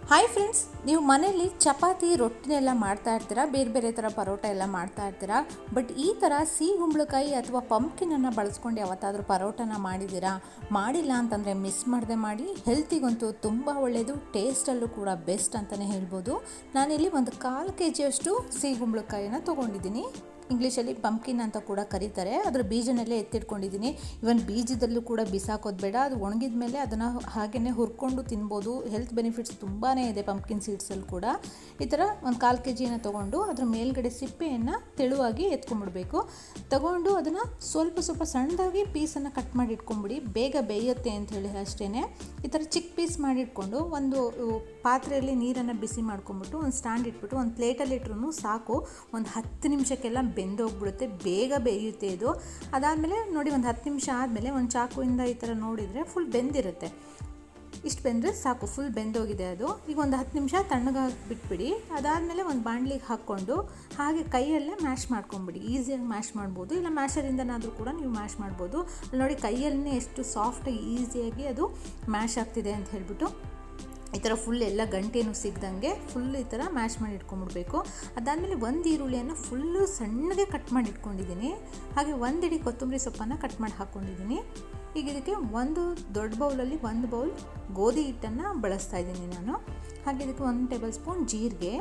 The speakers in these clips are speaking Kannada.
ಹಾಯ್ ಫ್ರೆಂಡ್ಸ್, ನೀವು ಮನೇಲಿ ಚಪಾತಿ ರೊಟ್ಟಿನೆಲ್ಲ ಮಾಡ್ತಾ ಇರ್ತೀರಾ, ಬೇರೆ ಬೇರೆ ಥರ ಪರೋಟ ಎಲ್ಲ ಮಾಡ್ತಾ ಇರ್ತೀರಾ. ಬಟ್ ಈ ಥರ ಸಿಹಿ ಕುಂಬಳಕಾಯಿ ಅಥವಾ ಪಂಪ್ಕಿನನ್ನು ಬಳಸ್ಕೊಂಡು ಯಾವತ್ತಾದರೂ ಪರೋಟನ ಮಾಡಿದ್ದೀರಾ? ಮಾಡಿಲ್ಲ ಅಂತಂದರೆ ಮಿಸ್ ಮಾಡದೆ ಮಾಡಿ. ಹೆಲ್ತಿಗಂತೂ ತುಂಬ ಒಳ್ಳೆಯದು, ಟೇಸ್ಟಲ್ಲೂ ಕೂಡ ಬೆಸ್ಟ್ ಅಂತಲೇ ಹೇಳ್ಬೋದು. ನಾನಿಲ್ಲಿ ಒಂದು 1/4 kg ಸಿಹಿ ಕುಂಬಳಕಾಯಿನ ತೊಗೊಂಡಿದ್ದೀನಿ. ಇಂಗ್ಲೀಷಲ್ಲಿ ಪಂಪ್ಕಿನ್ ಅಂತ ಕೂಡ ಕರೀತಾರೆ. ಅದರ ಬೀಜನಲ್ಲೇ ಎತ್ತಿಟ್ಕೊಂಡಿದ್ದೀನಿ. ಇವನ್ ಬೀಜದಲ್ಲೂ ಕೂಡ ಬಿಸಾಕೋದು ಬೇಡ, ಅದು ಒಣಗಿದ ಮೇಲೆ ಅದನ್ನು ಹಾಗೆಯೇ ಹುರ್ಕೊಂಡು ತಿನ್ಬೋದು. ಹೆಲ್ತ್ ಬೆನಿಫಿಟ್ಸ್ ತುಂಬಾ ಇದೆ ಪಂಪ್ಕಿನ್ ಸೀಡ್ಸಲ್ಲಿ ಕೂಡ. ಈ ಥರ ಒಂದು 1/4 kgನ ತೊಗೊಂಡು ಅದರ ಮೇಲ್ಗಡೆ ಸಿಪ್ಪೆಯನ್ನು ತೆಳುವಾಗಿ ಎತ್ಕೊಂಡ್ಬಿಡ್ಬೇಕು. ತಗೊಂಡು ಅದನ್ನು ಸ್ವಲ್ಪ ಸಣ್ಣದಾಗಿ ಪೀಸನ್ನು ಕಟ್ ಮಾಡಿ ಇಟ್ಕೊಂಡ್ಬಿಡಿ, ಬೇಗ ಬೇಯುತ್ತೆ ಅಂಥೇಳಿ ಅಷ್ಟೇ. ಈ ಥರ ಚಿಕ್ಕ ಪೀಸ್ ಮಾಡಿಟ್ಕೊಂಡು ಒಂದು ಪಾತ್ರೆಯಲ್ಲಿ ನೀರನ್ನು ಬಿಸಿ ಮಾಡ್ಕೊಂಬಿಟ್ಟು ಒಂದು ಸ್ಟ್ಯಾಂಡ್ ಇಟ್ಬಿಟ್ಟು ಒಂದು ಪ್ಲೇಟಲ್ಲಿ ಇಟ್ರೂ ಸಾಕು. ಒಂದು 10 ನಿಮಿಷಕ್ಕೆಲ್ಲ ಬೆಂದೋಗ್ಬಿಡುತ್ತೆ, ಬೇಗ ಬೇಯುತ್ತೆ ಇದು. ಅದಾದಮೇಲೆ ನೋಡಿ, ಒಂದು 10 ನಿಮಿಷ ಆದಮೇಲೆ ಒಂದು ಚಾಕುವಿಂದ ಈ ಥರ ನೋಡಿದರೆ ಫುಲ್ ಬೆಂದಿರುತ್ತೆ. ಇಷ್ಟು ಬೆಂದರೆ ಸಾಕು, ಫುಲ್ ಬೆಂದೋಗಿದೆ ಅದು. ಈಗ ಒಂದು 10 ನಿಮಿಷ ತಣ್ಣಗಾಗಿ ಬಿಟ್ಬಿಡಿ. ಅದಾದಮೇಲೆ ಒಂದು ಬಾಣಲಿಗೆ ಹಾಕ್ಕೊಂಡು ಹಾಗೆ ಕೈಯಲ್ಲೇ ಮ್ಯಾಶ್ ಮಾಡ್ಕೊಂಬಿಡಿ. ಈಸಿಯಾಗಿ ಮ್ಯಾಶ್ ಮಾಡ್ಬೋದು, ಇಲ್ಲ ಮ್ಯಾಶರಿಂದನಾದರೂ ಕೂಡ ನೀವು ಮ್ಯಾಶ್ ಮಾಡ್ಬೋದು. ನೋಡಿ, ಕೈಯಲ್ಲೇ ಎಷ್ಟು ಸಾಫ್ಟಾಗಿ ಈಸಿಯಾಗಿ ಅದು ಮ್ಯಾಶ್ ಆಗ್ತಿದೆ ಅಂತ ಹೇಳ್ಬಿಟ್ಟು ಈ ಥರ ಫುಲ್ ಎಲ್ಲ ಗಂಟೇನು ಸಿಗ್ದಂಗೆ ಫುಲ್ ಈ ಥರ ಮ್ಯಾಶ್ ಮಾಡಿ ಇಟ್ಕೊಂಡ್ಬಿಡ್ಬೇಕು. ಅದಾದಮೇಲೆ ಒಂದು ಈರುಳ್ಳಿಯನ್ನು ಫುಲ್ಲು ಸಣ್ಣಗೆ ಕಟ್ ಮಾಡಿ ಇಟ್ಕೊಂಡಿದ್ದೀನಿ. ಹಾಗೆ 1 ಹಿಡಿ ಕೊತ್ತಂಬರಿ ಸೊಪ್ಪನ್ನು ಕಟ್ ಮಾಡಿ ಹಾಕ್ಕೊಂಡಿದ್ದೀನಿ. ಈಗ ಇದಕ್ಕೆ ಒಂದು ದೊಡ್ಡ ಬೌಲಲ್ಲಿ 1 ಬೌಲ್ ಗೋಧಿ ಹಿಟ್ಟನ್ನು ಬಳಸ್ತಾ ಇದ್ದೀನಿ ನಾನು. ಹಾಗೆ ಇದಕ್ಕೆ 1 ಟೇಬಲ್ ಸ್ಪೂನ್ ಜೀರಿಗೆ,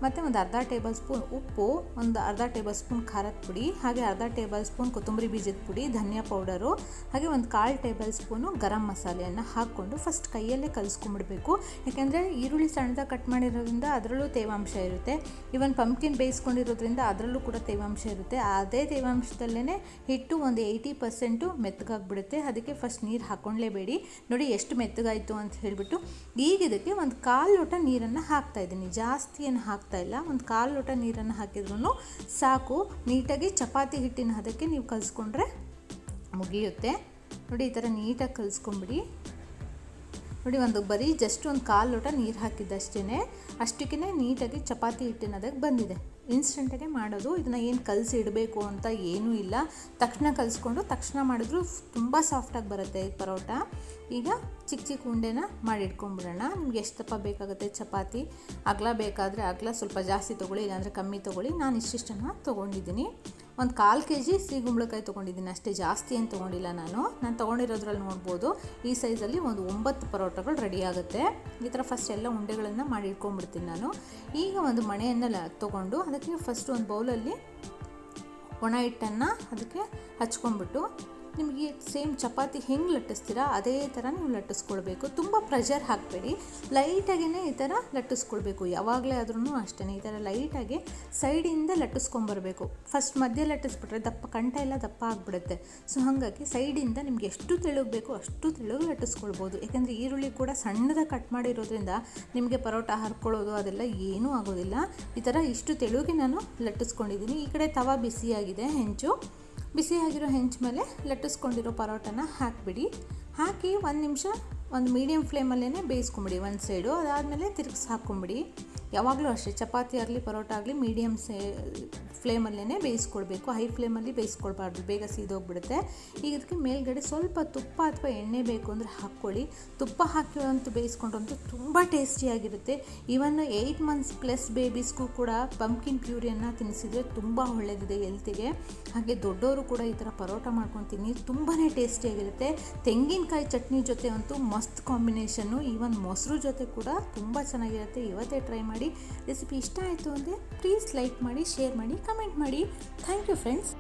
ಮತ್ತು ಒಂದು ಅರ್ಧ ಟೇಬಲ್ ಸ್ಪೂನ್ ಉಪ್ಪು, ಒಂದು ಅರ್ಧ ಟೇಬಲ್ ಸ್ಪೂನ್ ಖಾರದ ಪುಡಿ, ಹಾಗೆ ಅರ್ಧ ಟೇಬಲ್ ಸ್ಪೂನ್ ಕೊತ್ತಂಬರಿ ಬೀಜದ ಪುಡಿ, ಧನಿಯಾ ಪೌಡರು, ಹಾಗೆ ಒಂದು 1/4 ಟೇಬಲ್ ಸ್ಪೂನು ಗರಂ ಮಸಾಲೆಯನ್ನು ಹಾಕ್ಕೊಂಡು ಫಸ್ಟ್ ಕೈಯಲ್ಲೇ ಕಲಿಸ್ಕೊಂಡ್ಬಿಡ್ಬೇಕು. ಯಾಕೆಂದರೆ ಈರುಳ್ಳಿ ಸಣ್ಣದಾಗಿ ಕಟ್ ಮಾಡಿರೋದ್ರಿಂದ ಅದರಲ್ಲೂ ತೇವಾಂಶ ಇರುತ್ತೆ. ಇವನ್ ಪಂಪ್ಕಿನ್ ಬೇಯಿಸ್ಕೊಂಡಿರೋದ್ರಿಂದ ಅದರಲ್ಲೂ ಕೂಡ ತೇವಾಂಶ ಇರುತ್ತೆ. ಅದೇ ತೇವಾಂಶದಲ್ಲೇ ಹಿಟ್ಟು ಒಂದು 80% ಮೆತ್ತಗಾಗ್ಬಿಡುತ್ತೆ. ಅದಕ್ಕೆ ಫಸ್ಟ್ ನೀರು ಹಾಕ್ಕೊಳ್ಳೇಬೇಡಿ. ನೋಡಿ ಎಷ್ಟು ಮೆತ್ತಗಾಯಿತು ಅಂತ ಹೇಳಿಬಿಟ್ಟು. ಈಗ ಇದಕ್ಕೆ ಒಂದು 1/4 ಲೋಟ ನೀರನ್ನು ಹಾಕ್ತಾಯಿದ್ದೀನಿ, ಜಾಸ್ತಿ ಏನು ಹಾಕ್ತಾ ಇಲ್ಲ. ಒಂದು 1/4 ಲೋಟ ನೀರನ್ನು ಹಾಕಿದ್ರೂ ಸಾಕು. ನೀಟಾಗಿ ಚಪಾತಿ ಹಿಟ್ಟಿನ ಹದಕ್ಕೆ ನೀವು ಕಲಿಸ್ಕೊಂಡ್ರೆ ಮುಗಿಯುತ್ತೆ. ನೋಡಿ, ಈ ಥರ ನೀಟಾಗಿ ಕಲಿಸ್ಕೊಂಬಿಡಿ. ನೋಡಿ, ಬರೀ ಜಸ್ಟ್ ಒಂದು 1/4 ಲೋಟ ನೀರು ಹಾಕಿದ್ದಷ್ಟೇ, ಅಷ್ಟಕ್ಕೇ ನೀಟಾಗಿ ಚಪಾತಿ ಹಿಟ್ಟಿನ ಹದಕ್ಕೆ ಬಂದಿದೆ. ಇನ್ಸ್ಟೆಂಟಾಗೆ ಮಾಡೋದು. ಇದನ್ನು ಏನು ಕಲಸಿ ಇಡಬೇಕು ಅಂತ ಏನೂ ಇಲ್ಲ, ತಕ್ಷಣ ಕಲಿಸ್ಕೊಂಡು ತಕ್ಷಣ ಮಾಡಿದ್ರೂ ತುಂಬ ಸಾಫ್ಟಾಗಿ ಬರುತ್ತೆ ಈ ಪರೋಟ. ಈಗ ಚಿಕ್ಕ ಉಂಡೆನ ಮಾಡಿ ಇಟ್ಕೊಂಡ್ಬಿಡೋಣ. ನಿಮ್ಗೆ ಎಷ್ಟು ದಪ್ಪ ಬೇಕಾಗುತ್ತೆ ಚಪಾತಿ, ಅಗಲ ಬೇಕಾದರೆ ಅಗಲ ಸ್ವಲ್ಪ ಜಾಸ್ತಿ ತೊಗೊಳ್ಳಿ, ಇಲ್ಲಾಂದರೆ ಕಮ್ಮಿ ತೊಗೊಳ್ಳಿ. ನಾನು ಇಷ್ಟಿಷ್ಟನ್ನು ತೊಗೊಂಡಿದ್ದೀನಿ. ಒಂದು 1/4 kg ಸಿಹಿ ಕುಂಬಳಕಾಯಿ ತೊಗೊಂಡಿದ್ದೀನಿ ಅಷ್ಟೇ, ಜಾಸ್ತಿ ಏನು ತೊಗೊಂಡಿಲ್ಲ ನಾನು ತೊಗೊಂಡಿರೋದ್ರಲ್ಲಿ ನೋಡ್ಬೋದು. ಈ ಸೈಜಲ್ಲಿ ಒಂದು 9 ಪರೋಟಗಳು ರೆಡಿ ಆಗುತ್ತೆ. ಈ ಥರ ಫಸ್ಟ್ ಎಲ್ಲ ಉಂಡೆಗಳನ್ನು ಮಾಡಿ ಇಟ್ಕೊಂಡ್ಬಿಡ್ತೀನಿ ನಾನು. ಈಗ ಒಂದು ಮಣೆಯನ್ನು ತೊಗೊಂಡು ಅದಕ್ಕೆ ಫಸ್ಟ್ ಒಂದು ಬೌಲಲ್ಲಿ ಒಣ ಹಿಟ್ಟನ್ನು ಅದಕ್ಕೆ ಹಚ್ಕೊಂಡ್ಬಿಟ್ಟು, ನಿಮಗೆ ಸೇಮ್ ಚಪಾತಿ ಹೆಂಗೆ ಲಟ್ಟಿಸ್ತೀರಾ ಅದೇ ಥರ ನೀವು ಲಟ್ಟಿಸ್ಕೊಳ್ಬೇಕು. ತುಂಬ ಪ್ರೆಷರ್ ಹಾಕಬೇಡಿ, ಲೈಟಾಗಿಯೇ ಈ ಥರ ಲಟ್ಟಿಸ್ಕೊಳ್ಬೇಕು. ಯಾವಾಗಲೇ ಆದ್ರೂ ಅಷ್ಟೇ, ಈ ಥರ ಲೈಟಾಗಿ ಸೈಡಿಂದ ಲಟ್ಟಿಸ್ಕೊಂಬರ್ಬೇಕು. ಫಸ್ಟ್ ಮಧ್ಯೆ ಲಟ್ಟಿಸ್ಬಿಟ್ರೆ ಕಂಠ ಎಲ್ಲ ದಪ್ಪ ಆಗಿಬಿಡುತ್ತೆ. ಸೊ ಹಾಗಾಗಿ ಸೈಡಿಂದ ನಿಮ್ಗೆ ಎಷ್ಟು ತೆಳುಗೆ ಬೇಕು ಅಷ್ಟು ತೆಳುಗೆ ಲಟ್ಟಿಸ್ಕೊಳ್ಬೋದು. ಯಾಕೆಂದರೆ ಈರುಳ್ಳಿ ಕೂಡ ಸಣ್ಣದಾಗಿ ಕಟ್ ಮಾಡಿರೋದ್ರಿಂದ ನಿಮಗೆ ಪರೋಟ ಹರ್ಕೊಳ್ಳೋದು ಅದೆಲ್ಲ ಏನೂ ಆಗೋದಿಲ್ಲ. ಈ ಥರ ಇಷ್ಟು ತೆಳುಗೆ ನಾನು ಲಟ್ಟಿಸ್ಕೊಂಡಿದ್ದೀನಿ. ಈ ಕಡೆ ತವ ಬಿಸಿಯಾಗಿದೆ, ಬಿಸಿಯಾಗಿರೋ ಹೆಂಚು ಮೇಲೆ ಲಟ್ಟಿಸ್ಕೊಂಡಿರೋ ಪರೋಟನ ಹಾಕಿಬಿಡಿ. ಹಾಕಿ 1 ನಿಮಿಷ ಒಂದು ಮೀಡಿಯಮ್ ಫ್ಲೇಮಲ್ಲೇ ಬೇಯಿಸ್ಕೊಂಬಿಡಿ ಒಂದು ಸೈಡು. ಅದಾದಮೇಲೆ ತಿರುಗಿಸಿ ಹಾಕ್ಕೊಂಬಿಡಿ. ಯಾವಾಗಲೂ ಅಷ್ಟೇ, ಚಪಾತಿ ಆಗಲಿ ಪರೋಟ ಆಗಲಿ ಮೀಡಿಯಮ್ ಫ್ಲೇಮಲ್ಲೇ ಬೇಯಿಸ್ಕೊಳ್ಬೇಕು. ಹೈ ಫ್ಲೇಮಲ್ಲಿ ಬೇಯಿಸ್ಕೊಳ್ಬಾರ್ದು, ಬೇಗ ಸೀದೋಗ್ಬಿಡುತ್ತೆ. ಈಗ ಇದಕ್ಕೆ ಮೇಲ್ಗಡೆ ಸ್ವಲ್ಪ ತುಪ್ಪ ಅಥವಾ ಎಣ್ಣೆ ಬೇಕು ಅಂದರೆ ಹಾಕ್ಕೊಳ್ಳಿ. ತುಪ್ಪ ಹಾಕಿರೋಂತೂ ಬೇಯಿಸ್ಕೊಂಡ್ರಂತೂ ತುಂಬ ಟೇಸ್ಟಿಯಾಗಿರುತ್ತೆ. ಈವನ್ 8 months ಪ್ಲಸ್ ಬೇಬೀಸ್ಗೂ ಕೂಡ ಪಂಪ್ಕಿನ್ ಪ್ಯೂರಿಯನ್ನು ತಿನ್ನಿಸಿದರೆ ತುಂಬ ಒಳ್ಳೆಯದಿದೆ ಹೆಲ್ತಿಗೆ. ಹಾಗೆ ದೊಡ್ಡವರು ಕೂಡ ಈ ಥರ ಪರೋಟ ಮಾಡ್ಕೊಂಡು ತಿನ್ನಿ, ತುಂಬಾ ಟೇಸ್ಟಿಯಾಗಿರುತ್ತೆ. ತೆಂಗಿನಕಾಯಿ ಚಟ್ನಿ ಜೊತೆ ಅಂತೂ ಮಸ್ತ್ ಕಾಂಬಿನೇಷನ್ನು. ಈವನ್ ಮೊಸರು ಜೊತೆ ಕೂಡ ತುಂಬ ಚೆನ್ನಾಗಿರುತ್ತೆ. ಇವತ್ತೇ ಟ್ರೈ ಮಾಡಿ. ರೆಸಿಪಿ ಇಷ್ಟ ಆಯಿತು ಅಂದರೆ ಪ್ಲೀಸ್ ಲೈಕ್ ಮಾಡಿ, ಶೇರ್ ಮಾಡಿ, ಕಮೆಂಟ್ ಮಾಡಿ. Thank you friends.